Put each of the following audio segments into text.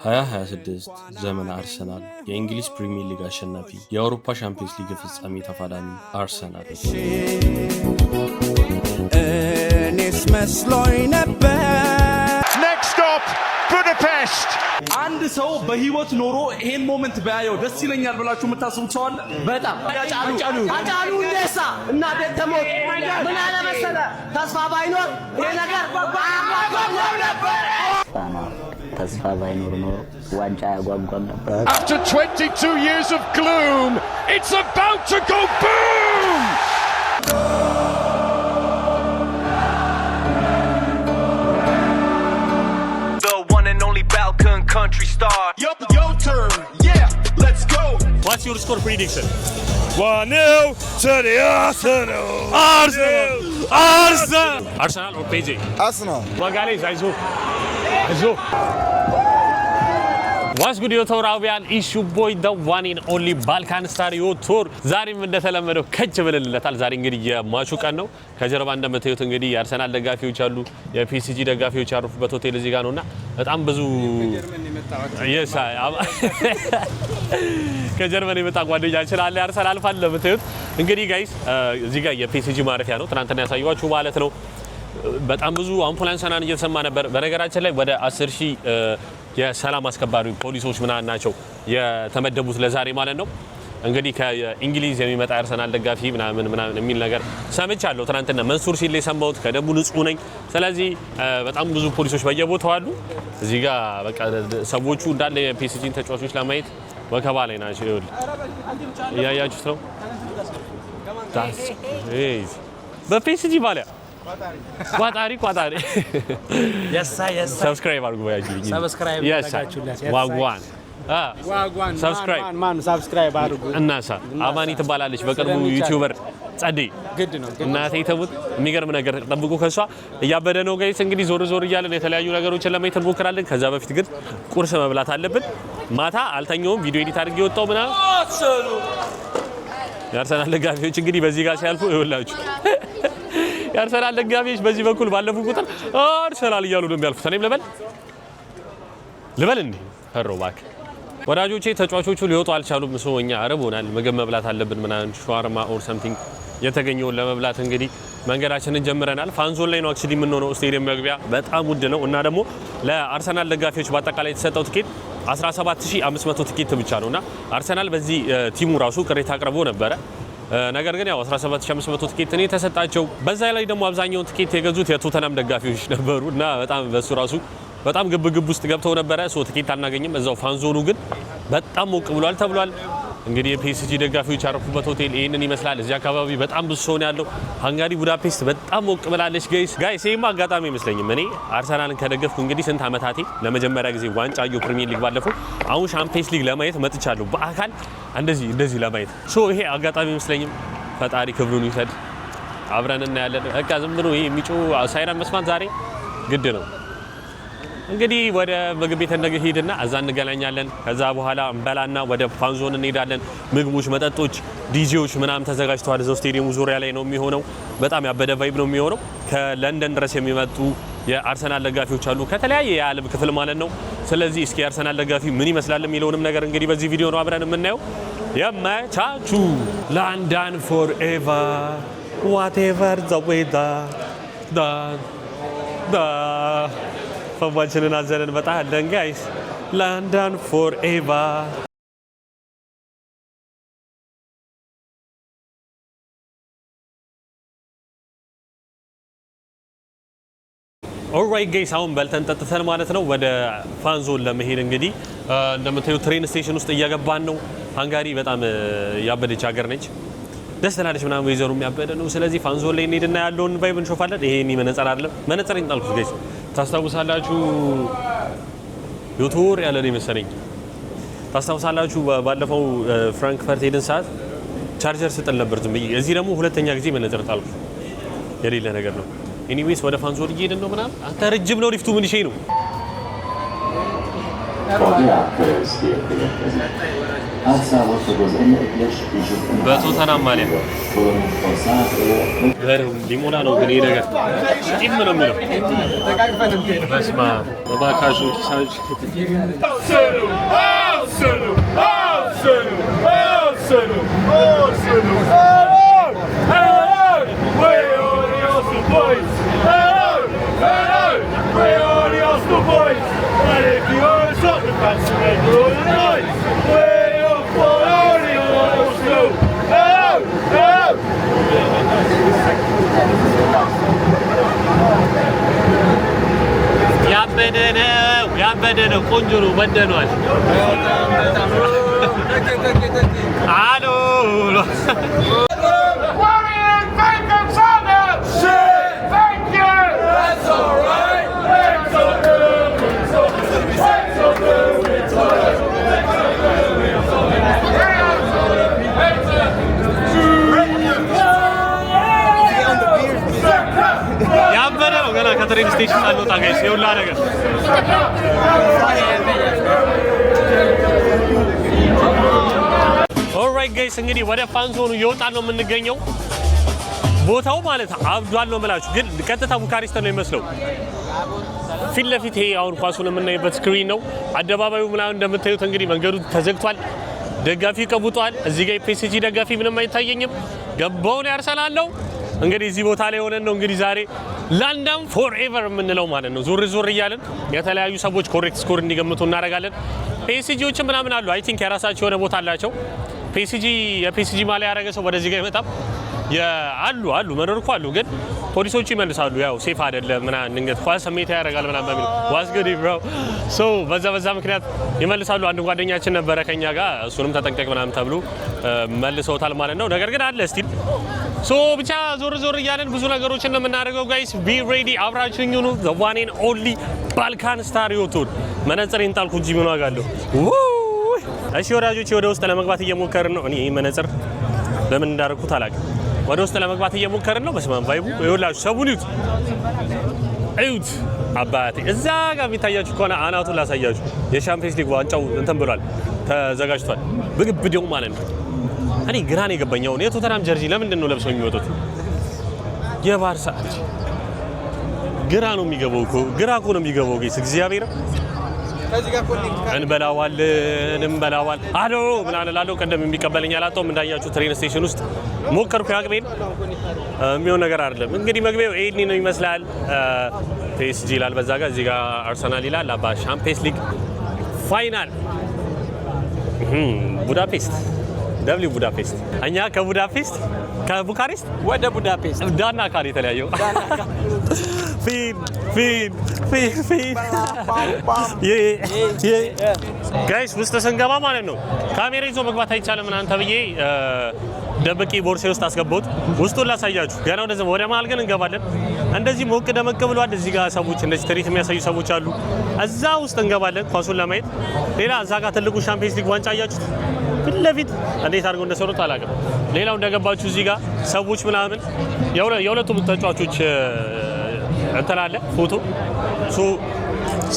2026 ዘመን አርሰናል የእንግሊዝ ፕሪሚየር ሊግ አሸናፊ የአውሮፓ ሻምፒዮንስ ሊግ ፍጻሜ ተፋላሚ አርሰናል እኔስ መስሎኝ ነበር። Next stop Budapest አንድ ሰው በህይወት ኖሮ ይሄን ሞመንት ባያየው ደስ ይለኛል ብላችሁ የምታስቡት ሰው አለ? በጣም አጫሉ እንደሳ እና ደተሞት ምን አለ መሰለ ተስፋ ባይኖር ይሄ ነገር ነበር። ተስፋ ባይኖር ነው ዋንጫ ያጓጓም ነበር። After 22 years of gloom, it's about to go boom! The one and only Balkan country star. Yup, your turn. Yeah, let's go. What's your score prediction? 1-0 to the Arsenal. Arsenal or PG? Arsenal. Guys, አይዞህ What's good Yotoravian issue boy the one in only Balkan star Yotor ዛሬም እንደተለመደው ከች ብለልለታል። ዛሬ እንግዲህ የማቹ ቀን ነው። ከጀርባ እንደምታዩት እንግዲህ የአርሰናል ደጋፊዎች አሉ፣ የፒሲጂ ደጋፊዎች ያረፉበት ሆቴል እዚህ ጋር ነውና በጣም ብዙ ከጀርመን የመጣ ጓደኛችን አለ አርሰናል ፋን ለምታዩት እንግዲህ ጋይስ እዚህ ጋር የፒሲጂ ማረፊያ ነው። ትናንትና ያሳየኋችሁ ማለት ነው። በጣም ብዙ አምቡላንስናን እየተሰማ ነበር። በነገራችን ላይ ወደ 10000 የሰላም አስከባሪ ፖሊሶች ምናምን ናቸው የተመደቡት ለዛሬ ማለት ነው። እንግዲህ ከእንግሊዝ የሚመጣ አርሰናል ደጋፊ ምናምን የሚል ነገር ሰምቻለሁ። ትናንትና መንሱር ሲል የሰማሁት ከደቡብ ንጹህ ነኝ። ስለዚህ በጣም ብዙ ፖሊሶች በየቦታው አሉ። እዚህ ጋር በቃ ሰዎቹ እንዳለ የፒሲጂን ተጫዋቾች ለማየት ወከባ ላይ ናቸው። ይኸውልህ እያያችሁት ነው። በፒሲጂ ባለ ቋጣሪ የሳ ሰብስክራይብ አድርጉ ባያችሁ ሰብስክራይብ ያደርጋችሁለት ዋጓን ሰብስክራይብ አድርጉ። እናሳ አማኒ ትባላለች በቅርቡ ዩቲዩበር ጸዴ ግድ ነው እናቴ ተውት የሚገርም ነገር ጠብቁ ከሷ እያበደ ነው ጋይስ። እንግዲህ ዞር እያለን የተለያዩ ነገሮችን ለማየት እንሞክራለን። ከዛ በፊት ግን ቁርስ መብላት አለብን። ማታ አልተኛውም ቪዲዮ ኤዲት አድርጌ ወጣው ምናምን የአርሰናል ደጋፊዎች እንግዲህ በዚህ ጋር ሲያልፉ ይኸውላችሁ የአርሰናል ደጋፊዎች በዚህ በኩል ባለፉ ቁጥር አርሰናል እያሉ ነው የሚያልፉት። እኔም ልበል እንዴ ፈሮ ባክ ወዳጆቼ ተጫዋቾቹ ሊወጡ አልቻሉም። እኛ አረቦናል ምግብ መብላት አለብን ምናምን ሻዋርማ ኦር ሰምቲንግ የተገኘውን ለመብላት እንግዲህ መንገዳችንን ጀምረናል። ፋንዞን ላይ ነው አክቹሊ የምንሆነው። ስቴዲየም መግቢያ በጣም ውድ ነው እና ደግሞ ለአርሰናል ደጋፊዎች በአጠቃላይ የተሰጠው ቲኬት 17500 ቲኬት ብቻ ነውና አርሰናል በዚህ ቲሙ ራሱ ቅሬታ አቅርቦ ነበረ። ነገር ግን ያው 17500 ቲኬት ነው የተሰጣቸው። በዛ ላይ ደግሞ አብዛኛውን ቲኬት የገዙት የቶተናም ደጋፊዎች ነበሩ እና በጣም በሱ ራሱ በጣም ግብግብ ውስጥ ገብተው ነበረ። ቲኬት አናገኝም። እዛው ፋንዞኑ ግን በጣም ሞቅ ብሏል ተብሏል። እንግዲህ የፒኤስጂ ደጋፊዎች ያረፉበት ሆቴል ይሄንን ይመስላል። እዚህ አካባቢ በጣም ብዙ ሰው ነው ያለው። ሃንጋሪ ቡዳፔስት በጣም ሞቅ ብላለች ጋይስ ይሄማ አጋጣሚ አይመስለኝም። እኔ አርሰናልን ከደገፍኩ እንግዲህ ስንት አመታቴ ለመጀመሪያ ጊዜ ዋንጫው ፕሪሚየር ሊግ ባለፈው አሁን ሻምፒየንስ ሊግ ለማየት መጥቻለሁ በአካል እንደዚህ ለማየት ይሄ አጋጣሚ አይመስለኝም። ፈጣሪ ክብሩን ይውሰድ። አብረን እናያለን። በቃ ዝም ብሎ ይሄ የሚጮህ ሳይረን መስማት ዛሬ ግድ ነው። እንግዲህ ወደ ምግብ ቤት ሄድና እዛ እንገናኛለን። ከዛ በኋላ እንበላና ወደ ፋንዞን እንሄዳለን። ምግቦች፣ መጠጦች፣ ዲጄዎች ምናምን ተዘጋጅተዋል። እዛው ስቴዲየሙ ዙሪያ ላይ ነው የሚሆነው። በጣም ያበደ ቫይብ ነው የሚሆነው። ከለንደን ድረስ የሚመጡ የአርሰናል ደጋፊዎች አሉ ከተለያየ የዓለም ክፍል ማለት ነው። ስለዚህ እስኪ የአርሰናል ደጋፊ ምን ይመስላል የሚለውንም ነገር እንግዲህ በዚህ ቪዲዮ ነው አብረን የምናየው። የመቻቹ ለንደን ፎርኤቨር ዋትኤቨር ዘ ዌዘር ፈዋችንን አዘለን በጣም ጋይስ ለንደን ፎርኤቨር ኦልራይት ጋይስ አሁን በልተን ጠጥተን ማለት ነው ወደ ፋንዞን ለመሄድ እንግዲህ እንደምታዩት ትሬን ስቴሽን ውስጥ እየገባን ነው። ሃንጋሪ በጣም ያበደች ሀገር ነች። ደስ ትላለች ምናምን ወይዘሩ የሚያበደ ነው። ስለዚህ ፋንዞን ላይ እንሄድና ያለውን ቫይብ እንሾፋለን። ይሄን መነጽር አይደለም መነጽር እንጣልኩት ጋይስ ታስታውሳላችሁ ዩቱር ያለ ነው መሰለኝ። ታስታውሳላችሁ ባለፈው ፍራንክፈርት ሄድን ሰዓት ቻርጀር ስጥል ነበር ዝም ብዬ። እዚህ ደግሞ ሁለተኛ ጊዜ መነጽር ጣልኩ። የሌለ ነገር ነው። ኤኒዌይስ ወደ ፋንዞን እየሄድን ነው ምናምን። አንተ ረጅም ነው ሊፍቱ ምን ይሄ ነው በቶተናም ማለት ነው ሊሞላ ነው ግን ይሄ ነገር ጢም ነው የሚለው በስማ በባካሹ ሳንች ያበደ ነው ቆንጆ ነው ወደኗል አሎ ያበደ ነው ገና ከትሬን ስቴሽን አልወጣ ጋይስ የውላ ነገር ኦልራይት ጋይስ እንግዲህ ወደ ፋንዞኑ እየወጣን ነው የምንገኘው ቦታው ማለት አብዷል ነው የምላችሁ ግን ቀጥታ ቡካሬስት ነው የሚመስለው ፊት ለፊት ይሄ አሁን ኳሱን የምናይበት ስክሪን ነው አደባባዩ ምናምን እንደምታዩት እንግዲህ መንገዱ ተዘግቷል ደጋፊ ቀቡጧል እዚህ ጋር ፒኤስጂ ደጋፊ ምንም አይታየኝም ገባው ነው ያርሰናል ነው እንግዲህ እዚህ ቦታ ላይ ሆነን ነው እንግዲህ ዛሬ ለንደን ፎርኤቨር የምንለው ማለት ነው ዞር ዞር እያለን የተለያዩ ሰዎች ኮሬክት ስኮር እንዲገምቱ እናደርጋለን ፒኤስጂዎች ምናምን አሉ አይ ቲንክ የራሳቸው የሆነ ቦታ አላቸው ፒኤስጂ የፒኤስጂ ማሊያ ያደረገ ሰው ወደዚህ ጋር ይመጣም አሉ መኖር እኮ አሉ ግን ፖሊሶቹ ይመልሳሉ ያው ሴፍ አይደለም ምናምን እንግዲህ ኳስ ስሜት ያደርጋል ምናምን በሚል ዋስ ጉድ ብሮ ሶ በዛ ምክንያት ይመልሳሉ አንድ ጓደኛችን ነበረ ከኛ ጋር እሱንም ተጠንቀቅ ምናምን ተብሎ መልሰውታል ማለት ነው ነገር ግን አለ ስቲል ሶ ብቻ ዞር እያለን ብዙ ነገሮችን ነው የምናደርገው ጋይስ ቢ ሬዲ አብራችሁኝ ሁኑ the one and only ባልካን ስታር ዮቱን መነጽሬን ጣልኩ እንጂ ምን ዋጋ አለው እሺ ወዳጆቼ ወደ ውስጥ ለመግባት እየሞከርን ነው እኔ መነጽር ለምን እንዳደረኩት አላውቅም ወደ ውስጥ ለመግባት እየሞከርን ነው በስማም ቫይቡ ይኸውላችሁ ሰቡን እዩት አባቴ እዛ ጋር የሚታያችሁ ከሆነ አናቱን ላሳያችሁ የሻምፒየንስ ሊግ ዋንጫው እንትን ብሏል ተዘጋጅቷል ብግብዴው ማለት ነው እኔ ግራ ነው የገባኛው የቶተናም ጀርጂ ለምንድን ነው ለብሰው የሚወጡት የባርሳ ግራ ነው የሚገባው እኮ ግራ እኮ ነው የሚገባው ጌስ እግዚአብሔር ከዚህ ጋር እንበላዋል አሎ ምናምን ላለው ቀደም የሚቀበለኝ አላጣውም እንዳያችሁ ትሬን ስቴሽን ውስጥ ሞከርኩ ያቅሜን የሚሆን ነገር አይደለም እንግዲህ መግቢያው ኤድኒ ነው ይመስላል ፒኤስጂ ይላል በዛ ጋር እዚህ ጋር አርሰናል ይላል አባ ሻምፒየንስ ሊግ ፋይናል ቡዳፔስት ደብሊው ቡዳፔስት እኛ ከቡካሬስት ወደ ቡዳፔስት ዳና ካር የተለያየው ፊን ጋይስ ውስጥ ስንገባ ማለት ነው ካሜራ ይዞ መግባት አይቻልም ምናምን ተብዬ ደብቄ ቦርሴ ውስጥ አስገባሁት ውስጡን ላሳያችሁ ገና ወደ መሀል ግን እንገባለን እንደዚህ ሞቅ ደመቅ ብሏል እዚህ ጋር ሰዎች እንደዚህ ትርኢት የሚያሳዩ ሰዎች አሉ እዛ ውስጥ እንገባለን ኳሱን ለማየት ሌላ እዛ ጋር ትልቁ ሻምፒየንስ ሊግ ዋንጫ አያችሁት ፊት ለፊት እንዴት አድርገው እንደሰሩት አላውቅም ሌላው እንደገባችሁ እዚህ ጋር ሰዎች ምናምን የሁለቱም ተጫዋቾች እንትን አለ ፎቶ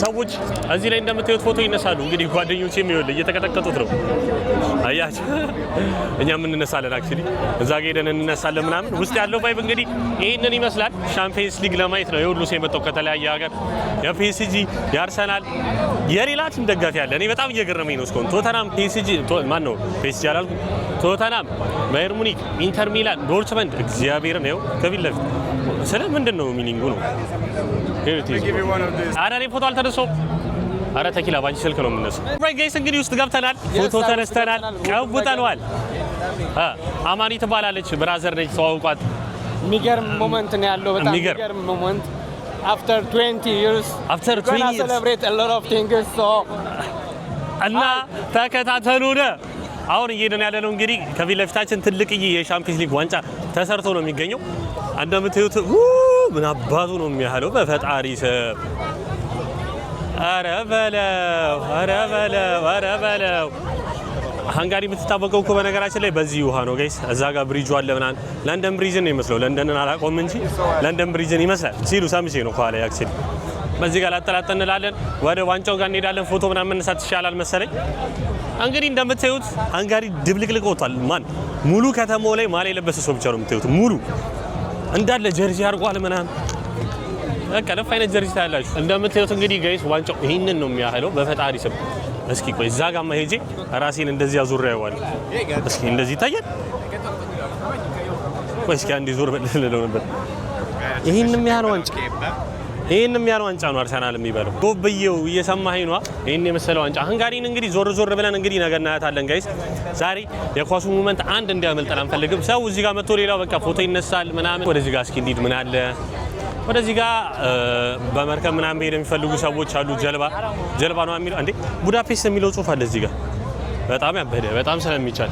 ሰዎች እዚህ ላይ እንደምታዩት ፎቶ ይነሳሉ እንግዲህ ጓደኞቼ የሚወል እየተቀጠቀጡት ነው አያችሁ እኛም እንነሳለን አክቹሊ እዛ ጋር ሄደን እንነሳለን ምናምን ውስጥ ያለው ቫይብ እንግዲህ ይሄንን ይመስላል ሻምፒየንስ ሊግ ለማየት ነው የሁሉ ሰው የመጣው ከተለያየ ሀገር የፒኤስጂ የአርሰናል የሌላ ቲም ደጋፊ ያለ እኔ በጣም እየገረመኝ ነው እስካሁን ቶተናም ፒኤስጂ ማን ነው ፒኤስጂ አላልኩ ቶተናም ባየር ሙኒክ ኢንተር ሚላን ዶርትመንድ እግዚአብሔር ነው ከፊት ለፊት ስለ ምንድን ነው ሚኒንጉ ነው አራኔ ፎቶ አልተነሳው አረ ተኪላ ባንቺ ስልክ ነው የምነሳው ራይት ጋይስ እንግዲህ ውስጥ ገብተናል ፎቶ ተነስተናል ቀውጠናል አማኒ ትባላለች ብራዘር ነች ተዋውቋት የሚገርም ሞመንት ነው ያለው በጣም የሚገርም ሞመንት after 20 years gonna celebrate a lot of things so እና ተከታተሉን አሁን እየሄድን ያለ ነው እንግዲህ ከፊት ለፊታችን ትልቅዬ የሻምፒየንስ ሊግ ዋንጫ ተሰርቶ ነው የሚገኘው እንደምታዩት ምን አባቱ ነው የሚያህለው በፈጣሪ ሰብ አረ በለው ሃንጋሪ የምትታወቀው እኮ በነገራችን ላይ በዚህ ውሃ ነው ጋይስ እዛ ጋር ብሪጁ አለ ምናምን ለንደን ብሪጅን ነው የሚመስለው ለንደንን አላውቀውም እንጂ ለንደን ብሪጅን ይመስላል ሲሉ ሰምቼ ነው ኋላ አክቹሊ በዚህ ጋር ላጠላጠን እንላለን። ወደ ዋንጫው ጋር እንሄዳለን። ፎቶ ምናምን መነሳት ይሻላል መሰለኝ። እንግዲህ እንደምታዩት ሃንጋሪ ድብልቅልቅ ወጥቷል። ማን ሙሉ ከተማው ላይ ማሊያ የለበሰ ሰው ብቻ ነው የምታዩት። ሙሉ እንዳለ ጀርዚ አርጓል ምናምን በቃ ለፍ አይነት ጀርዚ ታያላችሁ። እንደምታዩት እንግዲህ ጋይስ ዋንጫው ይሄንን ነው የሚያህለው በፈጣሪ ስም። እስኪ ቆይ እዛ ጋር ማሄጄ ራሴን እንደዚህ አዙር ያዋል። እስኪ እንደዚህ ይታያል። ቆይ እስኪ አንዴ ዞር በልለው ነበር። ይሄንን የሚያህል ዋንጫ ነው አርሰናል የሚበለው። ጎብየው እየሰማኸኝ ነው። ይሄን የመሰለው ዋንጫ ሃንጋሪን እንግዲህ ዞር ብለን እንግዲህ ነገ እናያታለን ጋይስ። ዛሬ የኳሱ ሞመንት አንድ እንዲያመልጠን አንፈልግም። ሰው እዚህ ጋር መጥቶ ሌላው በቃ ፎቶ ይነሳል ምናምን። ወደዚህ ጋር እስኪ እንሂድ። ምን አለ ወደዚህ ጋር በመርከብ ምናምን መሄድ የሚፈልጉ ሰዎች አሉ። ጀልባ ነው የሚለው እንዴ ቡዳፔስት የሚለው ጽሁፍ አለ እዚህ ጋር። በጣም ያበደ በጣም ስለሚቻል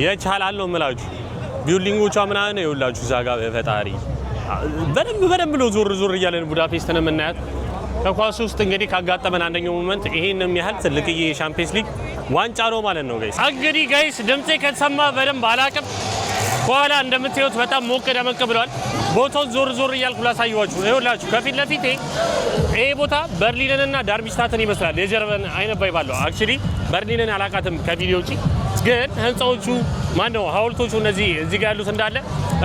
የቻላል ነው የምላችሁ። ቢልዲንጎቿ ምናምን ይኸውላችሁ እዛ ጋር በፈጣሪ በደንብ ነው ዞር እያለን ቡዳፔስትን የምናያት። ከኳስ ውስጥ እንግዲህ ካጋጠመን አንደኛው ሞመንት ይሄን የሚያህል ትልቅዬ የሻምፒየንስ ሊግ ዋንጫ ነው ማለት ነው ጋይስ። እንግዲህ ጋይስ ድምጼ ከተሰማ በደንብ አላቅም። ከኋላ እንደምታዩት በጣም ሞቅ ደመቅ ብሏል። ቦታውን ዞር እያልኩ ላሳየዋችሁ። ይኸውላችሁ ከፊት ለፊቴ ይሄ ቦታ በርሊንንና ዳርምሽታትን ይመስላል። የጀርመን አይነት ባይ ባለው አክቹሊ በርሊንን አላቃትም ከቪዲዮ ውጪ፣ ግን ህንጻዎቹ ማነው ሐውልቶቹ እነዚህ እዚህ ጋር ያሉት እንዳለ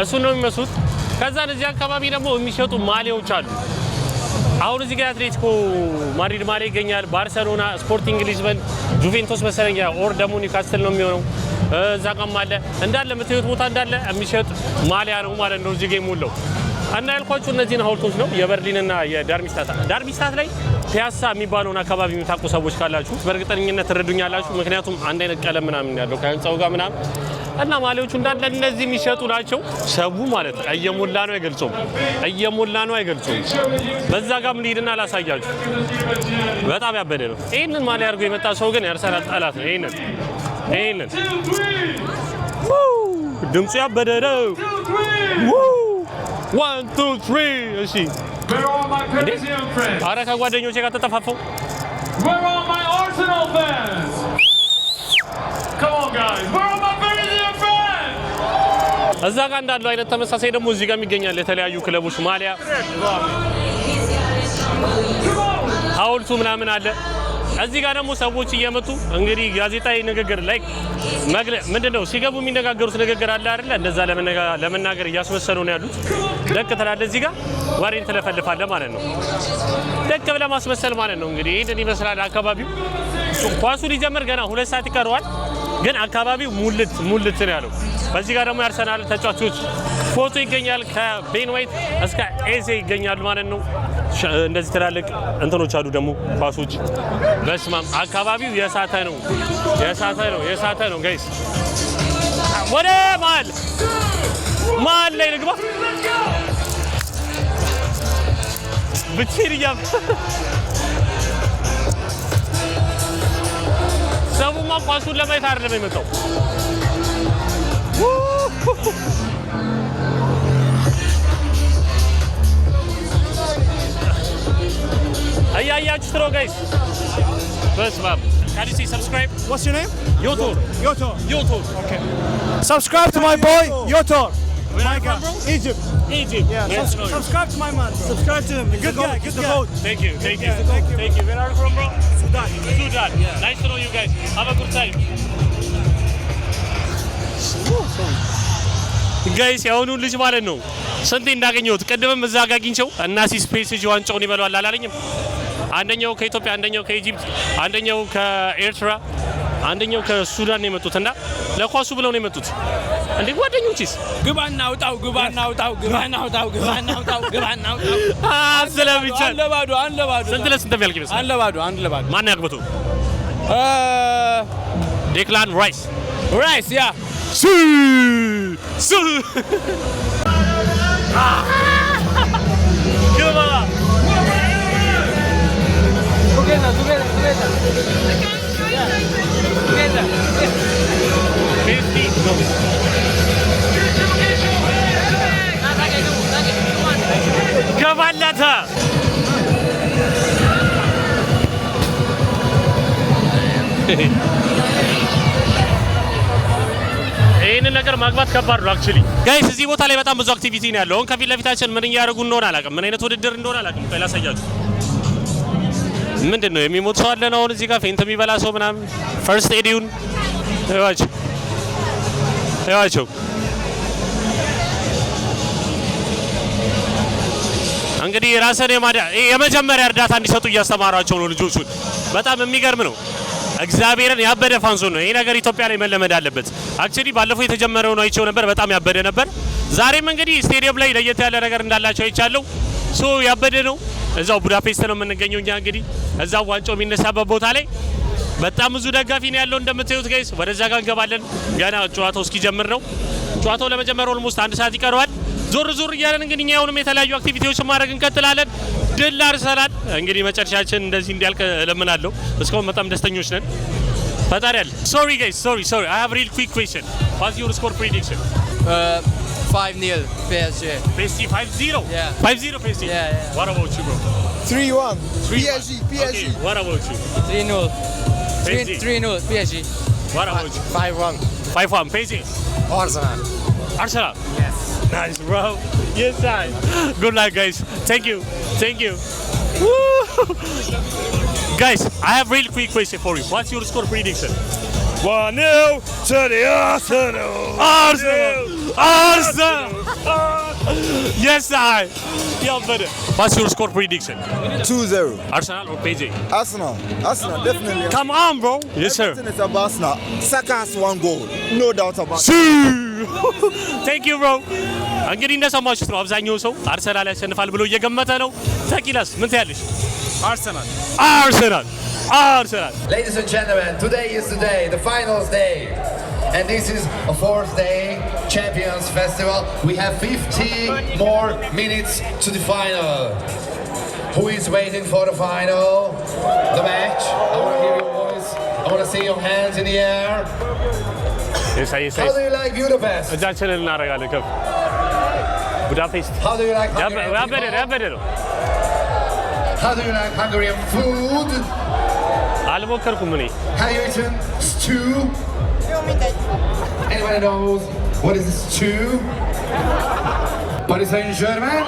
እሱን ነው የሚመስሉት። ከዛ እዚህ አካባቢ ደግሞ የሚሸጡ ማሊያዎች አሉ። አሁን እዚህ ጋር አትሌቲኮ ማድሪድ ማሊያ ይገኛል። ባርሴሎና፣ ስፖርቲንግ ሊዝበን፣ ጁቬንቱስ መሰለኝ ኦር ደግሞ ኒውካስትል ነው የሚሆነው። እዛ ጋርም አለ እንዳለ የምታዩት ቦታ እንዳለ የሚሸጥ ማሊያ ነው ማለት ነው እዚህ ጋር ሙሉ እና ያልኳችሁ እነዚህን ሐውልቶች ነው የበርሊንና የዳርምሽታት ላይ ፒያሳ የሚባለውን አካባቢ የምታውቁ ሰዎች ካላችሁ በእርግጠኝነት ትረዱኛላችሁ። ምክንያቱም አንድ አይነት ቀለም ምናምን ያለው ከህንጻው ጋር ምናምን እና ማሊያዎቹ እንዳለ እነዚህ የሚሸጡ ናቸው። ሰው ማለት እየሞላ ነው አይገልጹም። በዛ ጋር ልሂድና ላሳያችሁ። በጣም ያበደ ነው። ይሄንን ማሊያ አድርጎ የመጣ ሰው ግን የአርሰናል ጠላት ነው። ይሄንን ድምፁ ያበደ ነው። 1 2 3 እሺ ኧረ ከጓደኞቼ ጋር ተጠፋፈው። እዛ ጋር እንዳለው አይነት ተመሳሳይ ደግሞ እዚህ ጋር ይገኛል። የተለያዩ ክለቦች ማሊያ ሐውልቱ ምናምን አለ። እዚህ ጋር ደግሞ ሰዎች እየመጡ እንግዲህ ጋዜጣዊ ንግግር ላይ ምንድነው ሲገቡ የሚነጋገሩት ንግግር አለ አይደል? እንደዛ ለመናገር እያስመሰሉ ነው ያሉት። ደቅ ትላለህ እዚህ ጋር ወሬን ትለፈልፋለህ ማለት ነው። ደቅ ብለህ ማስመሰል ማለት ነው። እንግዲህ ይሄን ይመስላል አካባቢው። ኳሱ ሊጀምር ገና 2 ሰዓት ይቀረዋል፣ ግን አካባቢው ሙልት ነው ያለው። በዚህ ጋር ደግሞ የአርሰናል ተጫዋቾች ፎቶ ይገኛል። ከቤን ዋይት እስከ ኤዜ ይገኛሉ ማለት ነው። እንደዚህ ትላልቅ እንትኖች አሉ ደግሞ ኳሶች። በስማም አካባቢው የሳተ ነው ጋይስ። ወደ መሀል ላይ ልግባ ብቻዬን ሰውማ ኳሱን ለማየት አይደለም የመጣው። እያያችሁት ነው ጋይስ። በስመ አብ። Can you say subscribe? What's your name? Yotor. Okay. Subscribe to my boy, Yotor. Where are you from, bro? Egypt. Yeah. Subscribe to my man. Subscribe to him. Good guy. Good guy. Thank you. Where are you from, bro? Sudan. Yeah. Nice to know you guys. Have a good time. ጋይስ ያሁኑ ልጅ ማለት ነው ስንቴ እንዳገኘሁት። ቀደምም እዛ ጋር አግኝቼው እና ስፔስ እጅ ዋንጫውን ይበላል አላለኝም። አንደኛው ከኢትዮጵያ፣ አንደኛው ከኢጂፕት፣ አንደኛው ከኤርትራ፣ አንደኛው ከሱዳን ነው የመጡትና ለኳሱ ብለው ነው የመጡት። እንዴ ጓደኞችስ ግባና አውጣው ስለሚቻል አንድ ለባዶ ስንት ለስንት የሚያልቅ ይመስላል? አንድ ለባዶ ማን ያግበቱ? ዴክላን ራይስ ያ ግባ ገባለታ ይሄንን ነገር ማግባት ከባድ ነው አክቹሊ ጋይስ እዚህ ቦታ ላይ በጣም ብዙ አክቲቪቲ ነው ያለው ከፊት ለፊታችን ምን እያደረጉ እንደሆነ አላውቅም ምን አይነት ውድድር እንደሆነ አላውቅም ቆይ ላሳያችሁ ምንድነው የሚሞት ሰው አለ ነው እዚህ ጋር ፌንት የሚበላ ሰው ምናምን ፈርስት ኤዲውን ያዋቸው እንግዲህ ራስን የመጀመሪያ እርዳታ እንዲሰጡ እያስተማራቸው ነው ልጆቹን በጣም የሚገርም ነው እግዚአብሔርን ያበደ ፋንዞ ነው ይሄ ነገር ኢትዮጵያ ላይ መለመድ አለበት አክቹሊ ባለፈው የተጀመረው ነው አይቼው ነበር በጣም ያበደ ነበር ዛሬም እንግዲህ ስቴዲየም ላይ ለየት ያለ ነገር እንዳላቸው አይቻለው ሶ ያበደ ነው እዛው ቡዳፔስት ነው የምንገኘው እኛ እንግዲህ እዛው ዋንጫው የሚነሳበት ቦታ ላይ በጣም ብዙ ደጋፊ ነው ያለው እንደምታዩት ጋይስ ወደዛ ጋር እንገባለን ገና ጨዋታው እስኪጀምር ነው ጨዋታው ለመጀመር ኦልሞስት 1 ሰዓት ይቀረዋል ዞር ዞር እያለን እንግዲህ እኛ አሁንም የተለያዩ አክቲቪቲዎችን ማድረግ እንቀጥላለን ድል አርሰናል እንግዲህ መጨረሻችን እንደዚህ እንዲያልቅ ለምናለሁ እስካሁን በጣም ደስተኞች ነን ፈጣሪ ያለ sorry guys sorry I have a real quick question what's your score prediction 5-0 PSG 5-0 yeah 5-0 PSG what about you bro 3-1 PSG okay what about you 3-0 3-0 PSG what about you 5-1 5-1 PSG Arsenal yes nice bro yes guys good luck guys thank you Woo! Guys I have a real quick question for you what's your score prediction 1-0 to the Arsenal yes I what's your score prediction 2-0 Arsenal or PSG Arsenal definitely come on bro yes sir it's about Arsenal Saka has 1 goal no doubt about thank you bro እንግዲህ እንደሰማችሁት ነው አብዛኛው ሰው አርሰናል ያሸንፋል ብሎ እየገመተ ነው ተቂላስ ምን ትያለሽ Arsenal Ladies and gentlemen today is the day the finals day and this is a 4th day Champions Festival we have 50 more minutes to the final who is waiting for the final the match I want to hear your voice I want to see your hands in the air yes how do you like Budapest እጃችንን እናረጋለን ከፍ Budapest how do you like ያበደ ነው how do you like Hungarian food አልሞከርኩም እኔ have you eaten stew anyone knows what is stew Paris Saint-Germain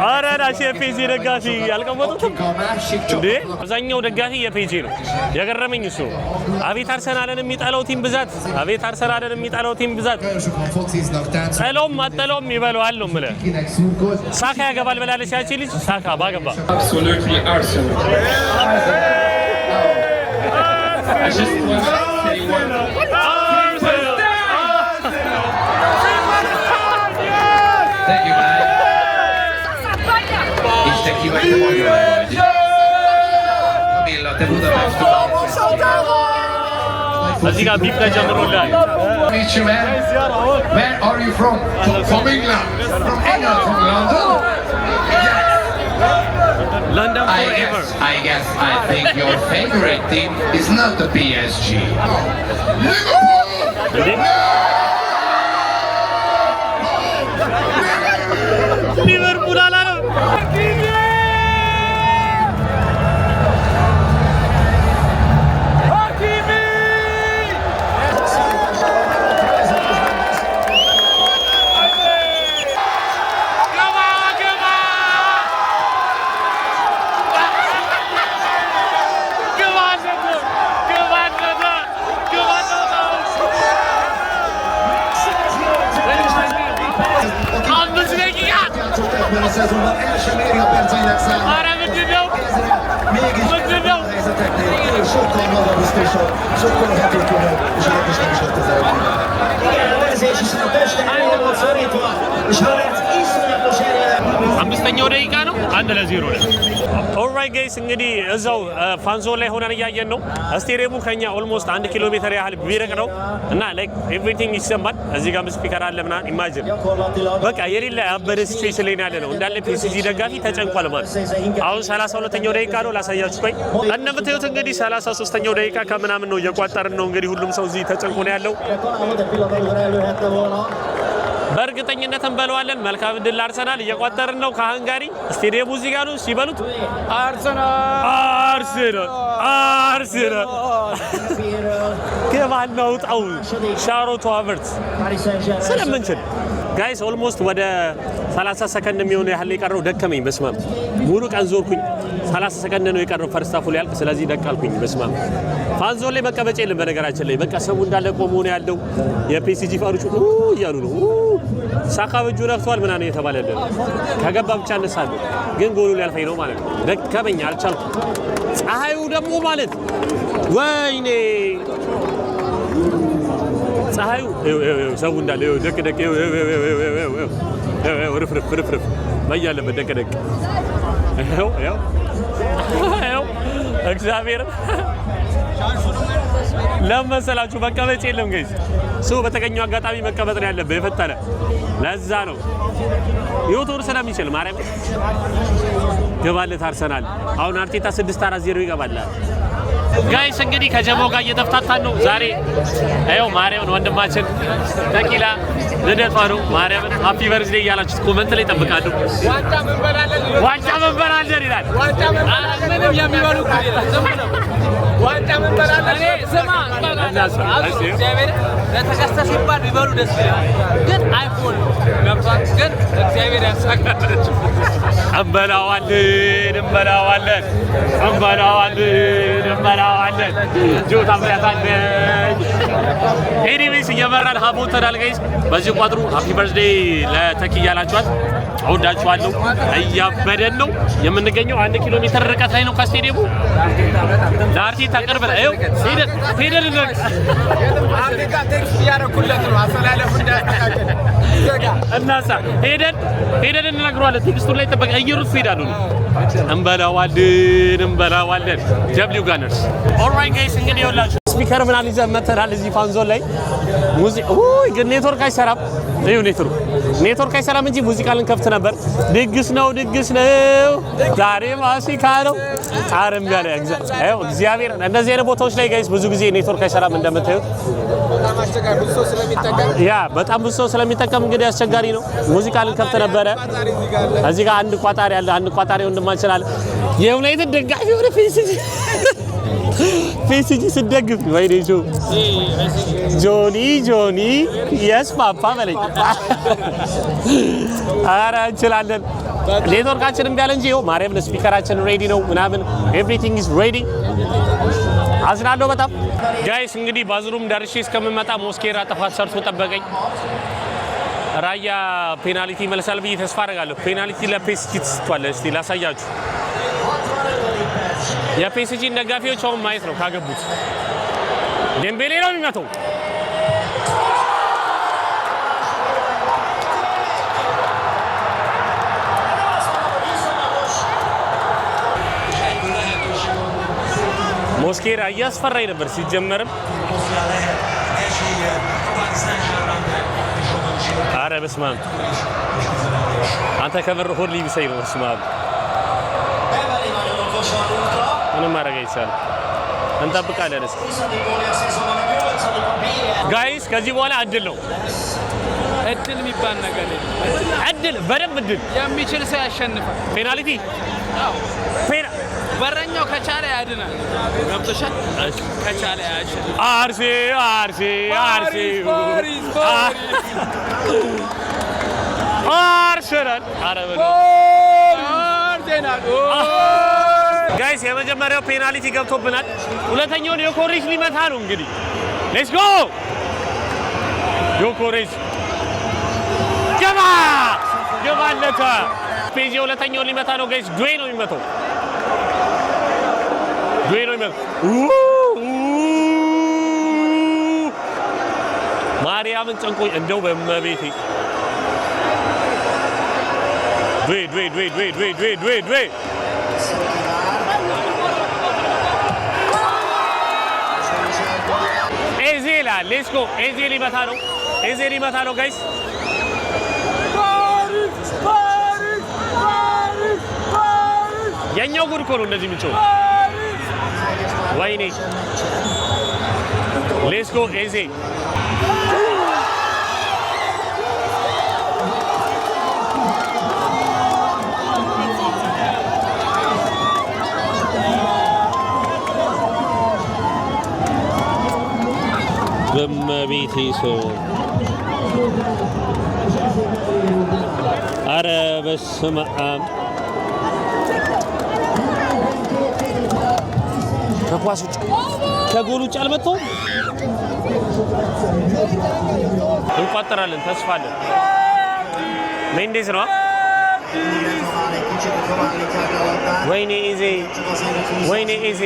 ኧረ ራሴ የፔጂ ደጋፊ ያልቀመጡትም እንዴ አብዛኛው ደጋፊ የፔጂ ነው የገረመኝ እሱ አቤት አርሰናልን የሚጠላው ቲም ብዛት ጠለውም አጠለውም ይበለዋል ነው የምልህ ሳካ ያገባል ብላለች ያቺ ልጅ ሳካ ባገባ Absolutely Arsenal I just want to say one Thank you guys. İşte kıymetli oyuncular. Camilla, te Budapest. እዚህ ጋር ቢፕ ተጀምሮላል Meet you man. Where are you from? From England. From England, from London. London forever. I think your favorite team is not the PSG. ሊቨርፑል አላለም A szezonban első mérőperceinek számára. Mégis a helyzeteknél sokkal magabiztosabb, sokkal hatékonyabb, és ennek is nem is lett az elvételezés is a teste elő volt szorítva, és Havertz iszonyatos erővel. አምስተኛው ደቂቃ ነው 1-0 ነው ኦልራይት ጋይስ እንግዲህ እዛው ፋንዞን ላይ ሆነን እያየን ነው ስቴዲየሙ ከኛ ኦልሞስት 1 ኪሎ ሜትር ያህል ቢርቅ ነው እና ላይክ ኤቭሪቲንግ ይሰማል እዚህ ጋር ስፒከር አለ ምናምን ኢማጂን በቃ የሌላ ያበደ ሲቹዌሽን ላይ ያለ ነው እንዳለ ፒኤስጂ ደጋፊ ተጨንቋል ማለት አሁን 32ኛው ደቂቃ ነው ላሳያችሁ ቆይ እንደምታዩት እንግዲህ 33ኛው ደቂቃ ከምናምን ነው እየቋጠርን ነው እንግዲህ ሁሉም ሰው እዚህ ተጨንቆ ነው ያለው በእርግጠኝነት እንበለዋለን። መልካም ድል አርሰናል እየቋጠርን ነው ከሃንጋሪ ስቴዲየሙ እዚህ ጋር ነው ሲበሉት አርሰናል ከማናው ጣው ሻሮቶ አቨርት ስለምንችል ጋይስ ኦልሞስት ወደ 30 ሰከንድ የሚሆን ያህል የቀረው ደከመኝ በስማም ሙሉ ቀን ዞርኩኝ 30 ሰከንድ ነው የቀረው ፈርስት ሃፍ ሊያልቅ ስለዚህ ደቃልኩኝ በስማም ፋንዞን ላይ መቀመጫ የለም በነገራችን ላይ በቃ ሰው እንዳለ ቆሞ ነው ያለው የፒኤስጂ ፋኖች እያሉ ነው ሳካ በእጁ ነፍቷል ምናምን እየተባለለ ከገባ ብቻ አነሳለሁ ግን ጎሉ ሊያልፈኝ ነው ማለት ነው ደከመኝ አልቻልኩም ፀሐዩ ደግሞ ማለት ወይኔ ፀሐዩ ሰው እንዳለ ደቅ ረፍረፍ ማያለበት ደቅ ይኸው እግዚአብሔር ለመሰላችሁ መቀመጥ የለም ጋይስ ሰው በተገኘው አጋጣሚ መቀመጥ ነው ያለበት የፈጠረ ለዛ ነው ዩቱብ ስለሚችል ማርያም ገባለት አርሰናል አሁን አርቴታ 6-4-0 ይገባላል ጋይስ እንግዲህ ከጀማው ጋር እየተፍታታን ነው ዛሬ አይው ማርያምን ወንድማችን ተቂላ ልደቷ ነው ማርያምን ሃፒ በርዝዴይ እያላችሁ ኮሜንት ላይ ጠብቃለሁ ዋንጫ መንበራለን ይላል ምንም የሚበሉ ዋንጫ መንበራለን እኔ ስማ እግዚአብሔር ለተከሰተ ሲባል ቢበሉ ደስ ይላል ግን አይሆን ገብቷል ግን እግዚአብሔር ያሳካለች እንበላዋለን ጆታ ፍያታለች ኤኒዌይስ እየመራን ሀቦት ተዳልጋይስ በዚህ ቋጥሩ ሃፒ በርዝዴይ ለተኪ እያላችኋል አውዳችኋለሁ እያበደን ነው የምንገኘው 1 ኪሎ ሜትር ርቀት ላይ ነው ከስቴዲየሙ ለአርቴታ ቅርብ ነው ሄደን አርቴታ ቴክስት እያደረኩለት ነው አሰላለፉ እንዳያስተካክል እናሳ ሄደን እንነግረዋለን ቴክስቱን ላይ ጠበቅ እየሩት ሄዳሉ እንበላዋለን ደብሊው ጋነርስ ኦልራይት ጋይስ እንግዲህ ይኸውላችሁ ስፒከር ምናምን ይዘን መተናል እዚህ ፋንዞን ላይ ሙዚቃ ግን ኔትወርክ አይሰራም ኔትወርክ አይሰራም እንጂ ሙዚቃ ልንከፍት ነበር ድግስ ነው ዛሬ ማሲካ ነው አረም ያለ እግዚአብሔር እንደዚህ አይነት ቦታዎች ላይ ጋይስ ብዙ ጊዜ ኔትወርክ አይሰራም እንደምታዩት በጣም ብዙ ሰው ስለሚጠቀም እንግዲህ አስቸጋሪ ነው ሙዚቃ ልንከፍት ነበረ እዚህ ጋር አንድ ቋጣሪ አለ አንድ ቋጣሪ ወንድማችን አለ የዩናይትድ ደጋፊ ወደ ፒኤስጂ ስደግፍ ወይኔ ጆኒ የስ ፓፓ በለኝ ኧረ እንችላለን ኔትወርካችንም ቢያለ እንጂ ይኸው ማርያም ስፒከራችን ሬዲ ነው ምናምን ኤቭሪቲንግ ኢዝ ሬዲ አዝናለሁ በጣም ጋይስ እንግዲህ ባዝሩም ደርሼ እስከምመጣ ሞስኬራ ጥፋት ሰርቶ ጠበቀኝ ራያ ፔናልቲ መልሳል ብዬ ተስፋ አደርጋለሁ ፔናልቲ ለፒኤስጂ ተሰጥቷል እስቲ ላሳያችሁ የፒኤስጂ ደጋፊዎች አሁን ማየት ነው ካገቡት ዴምቤሌ ነው የሚመታው ሞስኬራ እያስፈራኝ ነበር ሲጀመርም አረ በስመ አብ አንተ ከበር ሆድ ሊብሰኝ ነው በስመ አብ ምንም ማድረግ አይቻልም እንጠብቃለን እስኪ ጋይስ ከዚህ በኋላ እድል ነው እድል የሚባል ነገር እድል በደንብ እድል የሚችል ሰው ያሸንፋል ፔናልቲ በረኛው ከቻለ ያድናል ገብቶሻል ከቻለ ያሸንፋል አርሲ አርሰናል አርሰናል ጋይስ የመጀመሪያው ፔናልቲ ገብቶብናል ሁለተኛውን ዮኮሬጅ ሊመታ ነው እንግዲህ ሌትስ ጎ ዮኮሬጅ ገባለታ ፔጂ ሁለተኛውን ሊመታ ነው ጋይስ ዱዌ ነው የሚመታው ማርያምን ጨንቆኝ እንደው በመቤቴ ዱዌ ኤዜላ ሌትስ ጎ ኤዜ ሊመታ ነው ጋይስ የኛው ጉድ እኮ ነው እንደዚህ ምንጮ ወይኔ ሌትስ ጎ ኤዜ በቤቴስ አረ በስመ አብ ከኳስ ውጭ ከጎል ውጭ አልመጣም። እንቋጠራለን፣ ተስፋ አለን። ሜንዴስ ነው። ወይኔ ኢዜ ወይኔ ኢዜ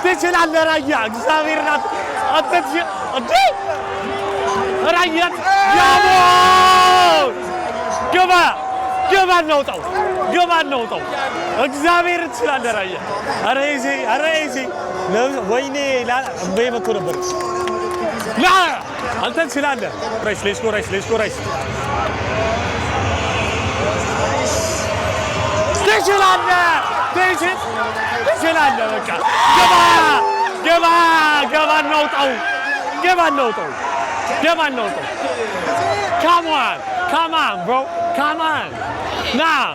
ትችላለህ ራያ እግዚአብሔር ናት አጥተሽ እንዴ ራያ ያሞ ገባ ነው እግዚአብሔር ትችላለህ ራያ አረ ይዜ ወይኔ በመቶ ነበር ላ አንተ ትችላለህ ሌትስ ጎ ራይስ ትችላለህ በቃ ገባ እናውጣው come on bro come on now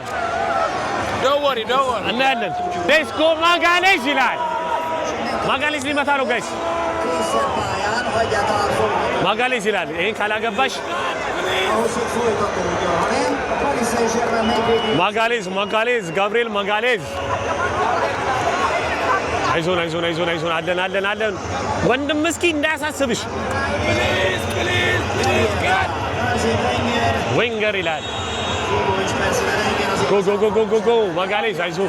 don't worry እናያለን let's go ማጋሌዝ ይላል ማጋሌዝ ሊመታ ነው ጋይስ ማጋሌዝ ይላል ይሄን ካላገባሽ ማጋሌዝ ጋብሪኤል ማጋሌዝ አይዞን አለን ወንድም እስኪ እንዳያሳስብሽ ዊንገር ይላል ጎ ማጋሌዝ አይዞ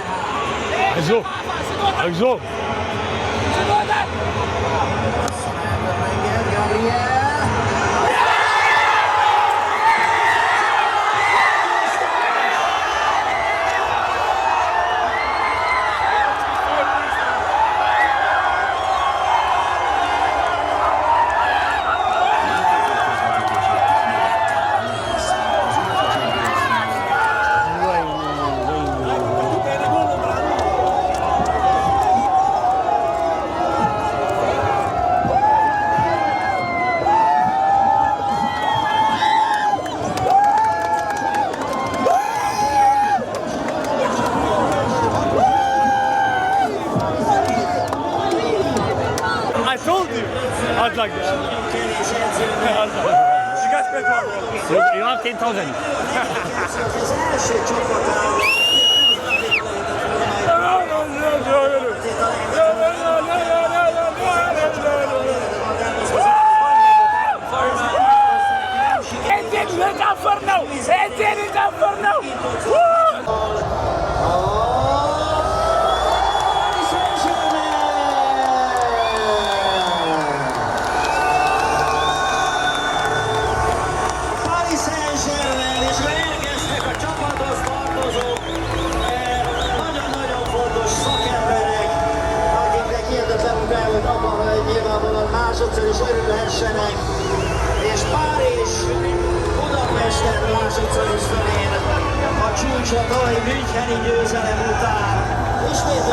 I'd like that. You guys play tomorrow. You have 10,000. Másodszor is örülhessenek, és Párizs, Budapester másodszor is felér a csúcsra tavalyi Müncheni győzelem után.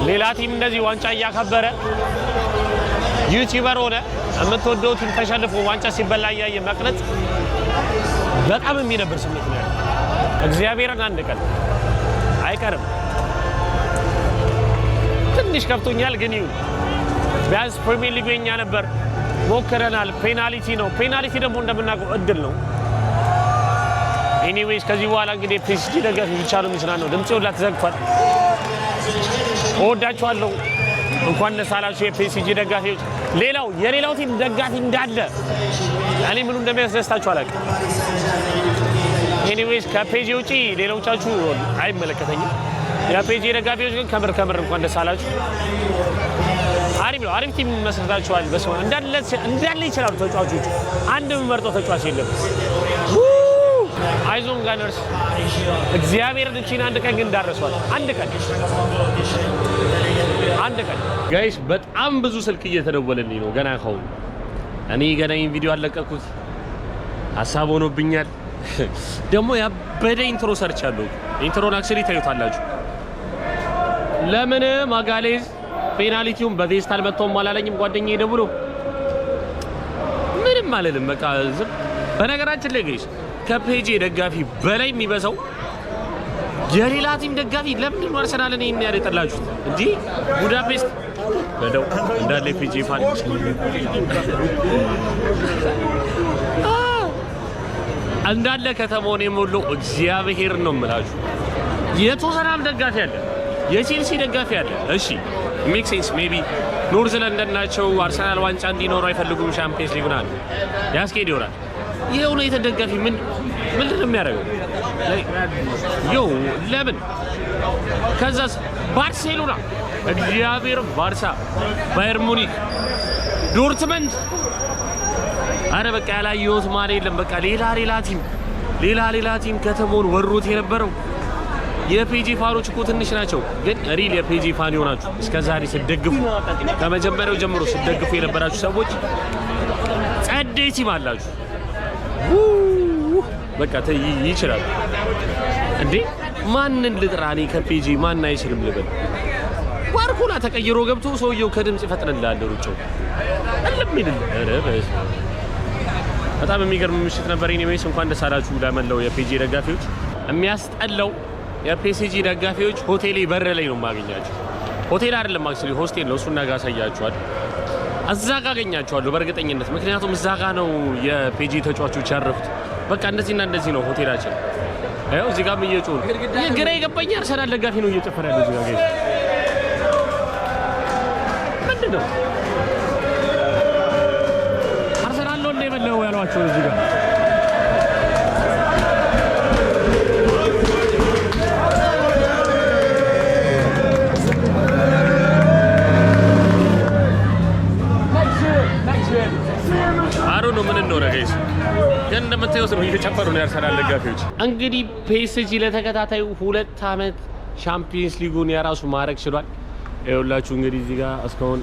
ሌላ ቲም እንደዚህ ዋንጫ እያከበረ ዩቲዩበር ሆነ የምትወደው ቲም ተሸንፎ ዋንጫ ሲበላ እያየ መቅረት በጣም የሚነብር ስሜት ነው። እግዚአብሔርን አንድ ቀን አይቀርም። ትንሽ ከፍቶኛል ግን ይሁን ቢያንስ ፕሪሚየር ሊግ የኛ ነበር ሞክረናል። ፔናልቲ ነው። ፔናልቲ ደግሞ እንደምናውቀው እድል ነው። ኤኒዌይስ ከዚህ በኋላ እንግዲህ ፒኤስጂ ደጋፊ ብቻ ነው የሚዝናናው። ድምጼ ሁላ ተዘግቷል። እወዳችኋለሁ። እንኳን ደስ አላችሁ የፒኤስጂ ደጋፊዎች። ሌላው የሌላው ቲም ደጋፊ እንዳለ እኔ ምኑ እንደሚያስደስታችሁ አላውቅም። ኤኒዌይስ ከፔጂ ውጪ ሌሎቻችሁ አይመለከተኝም። የፔጂ ደጋፊዎች ግን ከምር እንኳን ደስ አላችሁ። አሪፍ ነው። አሪፍ ቲም መስርታችኋል። በስመ አብ እንዳለ ይችላሉ ተጫዋቾቹ። አንድ የምመርጠው ተጫዋች የለም። አይዞን ጋነርስ እግዚአብሔር ልጅን አንድ ቀን ግን እንዳረሷል። አንድ ቀን ጋይስ በጣም ብዙ ስልክ እየተደወለልኝ ነው። ገና ከሆነ እኔ ገና ይሄን ቪዲዮ አለቀኩት ሐሳብ ሆኖብኛል። ደግሞ ያበደ ኢንትሮ ሰርቻለሁ። ኢንትሮን አክቹሊ ታዩታላችሁ። ለምን ማጋሌዝ ፔናልቲውን በቬስታል መጥቶም አላለኝም ጓደኛዬ ደውሎ ምንም አልልም በቃ ዝም በነገራችን ላይ ጋይስ ከፔጂ ደጋፊ በላይ የሚበዛው የሌላ ቲም ደጋፊ ለምንድን ነው አርሰናልን ይሄን ያህል የጠላችሁት እንዴ ቡዳፔስት በደው እንዳለ ፔጂ ፋን እንዳለ ከተማውን የሞላው እግዚአብሔር ነው የምላችሁ የቶተንሃም ደጋፊ አለ የቼልሲ ደጋፊ አለ እሺ ሜክ ሴንስ ሜቢ ኖርዝ ለንደን ናቸው አርሰናል ዋንጫ እንዲኖር አይፈልጉም ሻምፒየንስ ሊግ ናል ያስኬድ ይሆናል ይሄው የተደጋፊ ምንድን ነው የሚያደርገው ዮ ለምን ከዛስ ባርሴሎና እግዚአብሔር ባርሳ ባየር ሙኒክ ዶርትመንድ አረ በቃ ያላየሁት ማለት የለም በቃ ሌላ ቲም ከተሞን ወሮት የነበረው የፔጂ ፋኖች እኮ ትንሽ ናቸው ግን ሪል የፔጂ ፋን ይሆናችሁ እስከዛሬ ሲደግፉ ከመጀመሪያው ጀምሮ ሲደግፉ የነበራችሁ ሰዎች ጸደይ ቲም አላችሁ በቃ ይችላል እንዴ ማንን ልጥራኔ ከፔጂ ማን አይችልም ልበል ባርኮላ ተቀይሮ ገብቶ ሰውየው ከድምጽ ይፈጥንልሃል ሩጫው አለምን አረ በጣም የሚገርም ምሽት ነበር ኤኒዌይስ እንኳን ደስ አላችሁ ለመላው የፔጂ ደጋፊዎች የሚያስጠላው የፔሲጂ ደጋፊዎች ሆቴል በር ላይ ነው ማግኛቸው ሆቴል አይደለም አክቹሊ ሆስቴል ነው እሱና ጋር ሳያችኋል እዛ ጋር አገኛችኋለሁ በእርግጠኝነት ምክንያቱም እዛ ጋር ነው የፔጂ ተጫዋቾች ያረፉት በቃ እንደዚህ ነው ሆቴላችን አዩ እዚህ ጋር እየጮሁ ግራ የገባኝ አርሰናል ደጋፊ ነው እየጨፈረ ያለው እዚህ ጋር ምንድነው አርሰናል ነው እንደበለው ያሏቸው እዚህ ጋር ነው ምን ነው ረጋይስ ግን እንደምታዩት ነው እየጨፈሩ ነው ያርሰናል ደጋፊዎች እንግዲህ ፒኤስጂ ለተከታታዩ 2 አመት ሻምፒየንስ ሊጉን ያራሱ ማድረግ ችሏል ይኸውላችሁ እንግዲህ እዚህ ጋር እስካሁን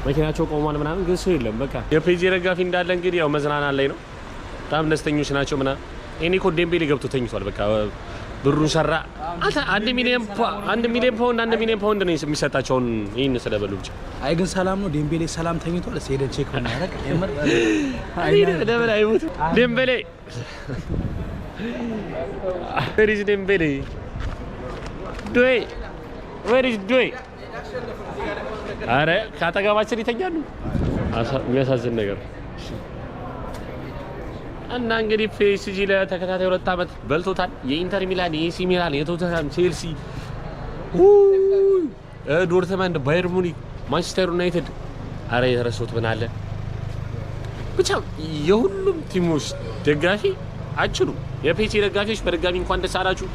መኪናቸው ቆሟል ምናምን ግን ሰው የለም በቃ የፒኤስጂ ደጋፊ እንዳለ እንግዲህ ያው መዝናናት ላይ ነው በጣም ደስተኞች ናቸው ምናምን እኔ እኮ ዴምቤሌ ገብቶ ተኝቷል በቃ ብሩን ሰራ 1 ሚሊዮን ፓውንድ ነው የሚሰጣቸው ይሄን ስለበሉ ብቻ አይ ግን ሰላም ነው ዴምቤሌ ሰላም ተኝቷል ሄደን ቼክ እናደርግ የምር ደበላ አይሞት ዴምቤሌ ወሪዝ ዴምቤሌ ዶይ ወሪዝ ዶይ አረ ካጠገባችን ይተኛሉ የሚያሳዝን ነገር እና እንግዲህ ፒኤስጂ ለተከታታይ 2 አመት በልቶታል የኢንተር ሚላን የኤሲ ሚላን የቶተንሃም ቼልሲ ዶርትመንድ ባየር ሙኒክ ማንቸስተር ዩናይትድ አረ የተረሱት ምን አለ ብቻ የሁሉም ቲሞች ደጋፊ አጭሩ የፒኤስጂ ደጋፊዎች በድጋሚ እንኳን ደስ አላችሁ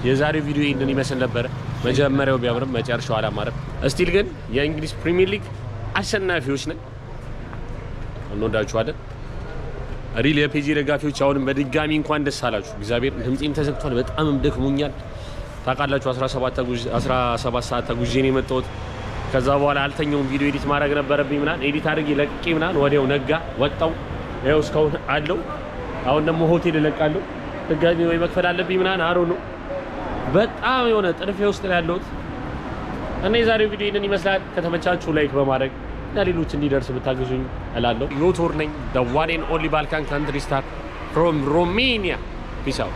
የዛሬው ቪዲዮ ይሄንን ይመስል ነበር መጀመሪያው ቢያምርም መጨረሻው አላማረም እስቲል ግን የእንግሊዝ ፕሪሚየር ሊግ አሸናፊዎች ነን እንወዳችኋለን ሪል የፒኤስጂ ደጋፊዎች አሁንም በድጋሚ እንኳን ደስ አላችሁ እግዚአብሔር ድምጽም ተዘግቷል በጣም ደክሞኛል ታውቃላችሁ 17 ሰዓት ተጉዤ ነው የመጣሁት ከዛ በኋላ አልተኛውም ቪዲዮ ኤዲት ማድረግ ነበረብኝ ምናምን ኤዲት አድርጌ ለቅቄ ምናምን ወዲያው ነጋ ወጣው ይኸው እስካሁን አለው አሁን ደግሞ ሆቴል እለቃለሁ ድጋሚ ወይ መክፈል አለብኝ ምናምን አሮ ነው በጣም የሆነ ጥርፌ ውስጥ ነው ያለሁት እና የዛሬው ቪዲዮ ይሄንን ይመስላል ከተመቻችሁ ላይክ በማድረግ ለሌሎች እንዲደርስ ብታግዙኝ እላለሁ ዮቶር ነኝ the one and only Balkan country star from Romania peace out